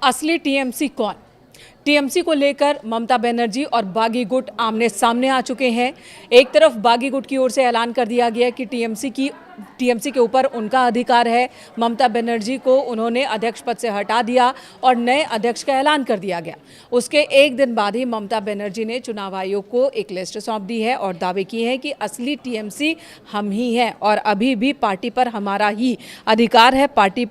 असली टीएमसी कौन? टीएमसी को लेकर ममता बनर्जी और बागी गुट आमने सामने आ चुके हैं। एक तरफ बागी गुट की ओर से ऐलान कर दिया गया कि टीएमसी के ऊपर उनका अधिकार है। ममता बनर्जी को उन्होंने अध्यक्ष पद से हटा दिया और नए अध्यक्ष का ऐलान कर दिया गया। उसके एक दिन बाद ही ममता बनर्जी ने चुनाव आयोग को एक लिस्ट सौंप दी है और दावे किए हैं कि असली टीएमसी हम ही हैं और अभी भी पार्टी पर हमारा ही अधिकार है। पार्टी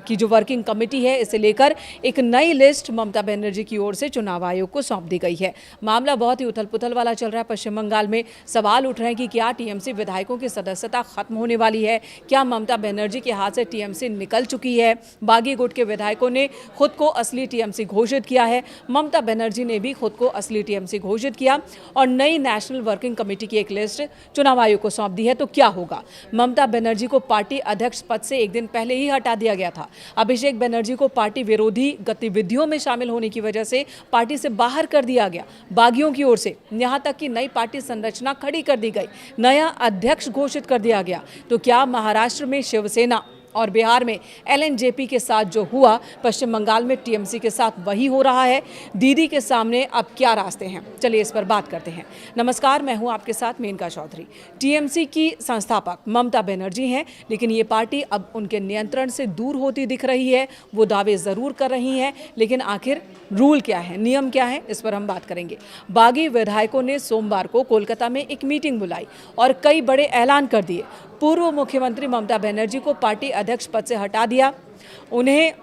की जो वर्किंग कमेटी है, इसे लेकर एक नई लिस्ट ममता बनर्जी की ओर से चुनाव आयोग को सौंप दी गई है। मामला बहुत ही उथल पुथल वाला चल रहा है। पश्चिम बंगाल में सवाल उठ रहे हैं कि क्या टीएमसी विधायकों की सदस्यता खत्म होने वाली है? क्या ममता बनर्जी के हाथ से टीएमसी निकल चुकी है? बागी गुट के विधायकों ने खुद को असली टीएमसी घोषित किया है। ममता बनर्जी ने भी खुद को असली टीएमसी घोषित किया और नई नेशनल वर्किंग कमेटी की एक लिस्ट चुनाव आयोग को सौंप दी है। तो क्या होगा? ममता बनर्जी को पार्टी अध्यक्ष पद से एक दिन पहले ही हटा दिया गया था। अभिषेक बनर्जी को पार्टी विरोधी गतिविधियों में शामिल होने की वजह से पार्टी से बाहर कर दिया गया बागियों की ओर से। यहां तक कि नई पार्टी संरचना खड़ी कर दी गई, नया अध्यक्ष घोषित कर दिया गया। तो क्या महाराष्ट्र में शिवसेना और बिहार में एलएनजेपी के साथ जो हुआ, पश्चिम बंगाल में टीएमसी के साथ वही हो रहा है? दीदी के सामने अब क्या रास्ते हैं? चलिए इस पर बात करते हैं। नमस्कार, मैं हूं आपके साथ मेनका चौधरी। टीएमसी की संस्थापक ममता बनर्जी हैं, लेकिन ये पार्टी अब उनके नियंत्रण से दूर होती दिख रही है। वो दावे ज़रूर कर रही हैं, लेकिन आखिर रूल क्या है, नियम क्या है, इस पर हम बात करेंगे। बागी विधायकों ने सोमवार को कोलकाता में एक मीटिंग बुलाई और कई बड़े ऐलान कर दिए। पूर्व मुख्यमंत्री ममता बनर्जी को पार्टी अध्यक्ष पद से हटा दिया, उन्हें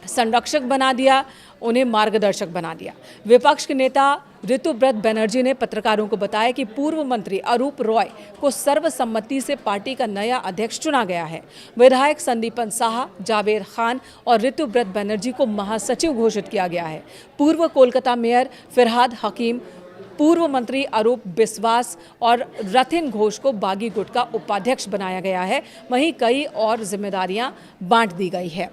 संरक्षक बना दिया, उन्हें मार्गदर्शक बना दिया। विपक्ष के नेता ऋतुव्रत बनर्जी ने पत्रकारों को बताया कि पूर्व मंत्री अरूप रॉय को सर्वसम्मति से पार्टी का नया अध्यक्ष चुना गया है। विधायक संदीपन साहा, जावेद खान और ऋतुव्रत बनर्जी को महासचिव घोषित किया गया है। पूर्व कोलकाता मेयर फिरहाद हकीम, पूर्व मंत्री अरूप बिस्वास और रथिन घोष को बागी गुट का उपाध्यक्ष बनाया गया है। वहीं कई और जिम्मेदारियां बांट दी गई है।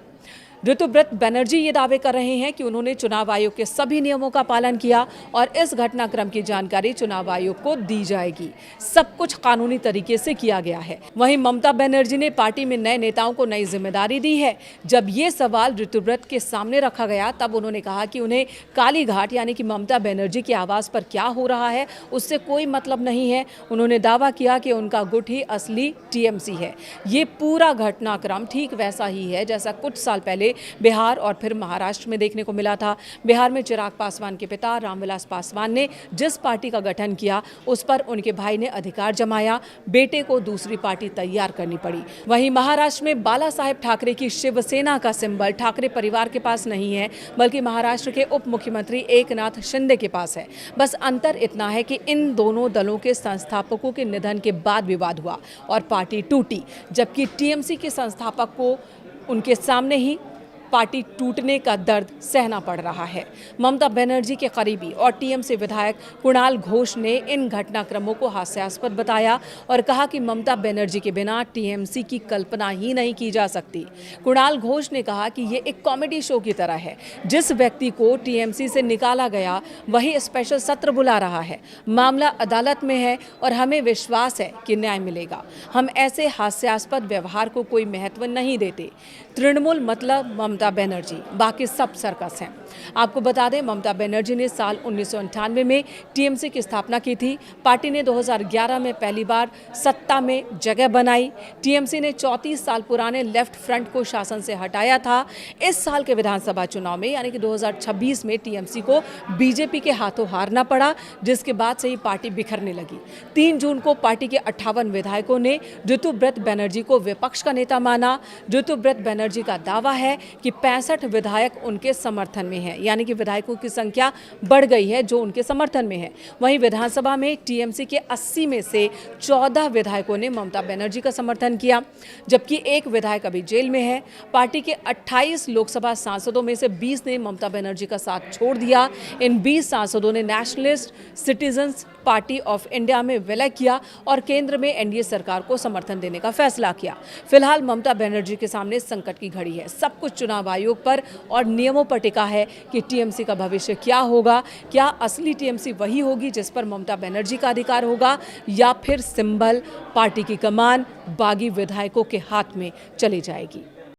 ऋतुव्रत बनर्जी ये दावे कर रहे हैं कि उन्होंने चुनाव आयोग के सभी नियमों का पालन किया और इस घटनाक्रम की जानकारी चुनाव आयोग को दी जाएगी। सब कुछ कानूनी तरीके से किया गया है। वहीं ममता बनर्जी ने पार्टी में नए नेताओं को नई जिम्मेदारी दी है। जब ये सवाल ऋतुव्रत के सामने रखा गया, तब उन्होंने कहा कि उन्हें कालीघाट यानी कि ममता बनर्जी के आवास पर क्या हो रहा है उससे कोई मतलब नहीं है। उन्होंने दावा किया कि उनका गुट ही असली टीएमसी है। ये पूरा घटनाक्रम ठीक वैसा ही है जैसा कुछ साल पहले बिहार और फिर महाराष्ट्र में देखने को मिला था। बिहार में चिराग पासवान के पिता रामविलास पासवान ने जिस पार्टी का गठन किया, उस पर उनके भाई ने अधिकार जमाया। बेटे को दूसरी पार्टी तैयार करनी पड़ी। वहीं महाराष्ट्र में बाला साहेब ठाकरे की शिवसेना का सिंबल ठाकरे परिवार के पास नहीं है, बल्कि महाराष्ट्र के उप मुख्यमंत्री एकनाथ शिंदे के पास है। बस अंतर इतना है कि इन दोनों दलों के संस्थापकों के निधन के बाद विवाद हुआ और पार्टी टूटी, जबकि टीएमसी के संस्थापक को उनके सामने ही पार्टी टूटने का दर्द सहना पड़ रहा है। ममता बनर्जी के करीबी और टीएमसी विधायक कुणाल घोष ने इन घटनाक्रमों को हास्यास्पद बताया और कहा कि ममता बनर्जी के बिना टीएमसी की कल्पना ही नहीं की जा सकती। कुणाल घोष ने कहा कि ये एक कॉमेडी शो की तरह है। जिस व्यक्ति को टीएमसी से निकाला गया वही स्पेशल सत्र बुला रहा है। मामला अदालत में है और हमें विश्वास है कि न्याय मिलेगा। हम ऐसे हास्यास्पद व्यवहार को कोई महत्व नहीं देते। तृणमूल मतलब ममता बनर्जी, बाकी सब सर्कस हैं। आपको बता दें, ममता बनर्जी ने साल 1998 में टीएमसी की स्थापना की थी। पार्टी ने 2011 में पहली बार सत्ता में जगह बनाई। टीएमसी ने 34 साल पुराने लेफ्ट फ्रंट को शासन से हटाया था। इस साल के विधानसभा चुनाव में यानी कि 2026 में टीएमसी को बीजेपी के हाथों हारना पड़ा, जिसके बाद से ही पार्टी बिखरने लगी। 3 जून को पार्टी के 58 विधायकों ने ऋतुव्रत बनर्जी को विपक्ष का नेता माना। ऋतुव्रत बनर्जी का दावा है कि 65 विधायक उनके समर्थन में हैं, यानी कि विधायकों की संख्या बढ़ गई है जो उनके समर्थन में है। वहीं विधानसभा में टीएमसी के 80 में से 14 विधायकों ने ममता बनर्जी का समर्थन किया, जबकि एक विधायक अभी जेल में है। पार्टी के 28 लोकसभा सांसदों में से 20 ने ममता बनर्जी का साथ छोड़ दिया। इन 20 सांसदों ने nationalist citizens party of India में विलय किया और केंद्र में एनडीए सरकार को समर्थन देने का फैसला किया। फिलहाल ममता बनर्जी के सामने संकट की घड़ी है। सब कुछ चुनाव आयोग पर और नियमों पर टिका है कि टीएमसी का भविष्य क्या होगा। क्या असली टीएमसी वही होगी जिस पर ममता बनर्जी का अधिकार होगा, या फिर सिंबल पार्टी की कमान बागी विधायकों के हाथ में चली जाएगी?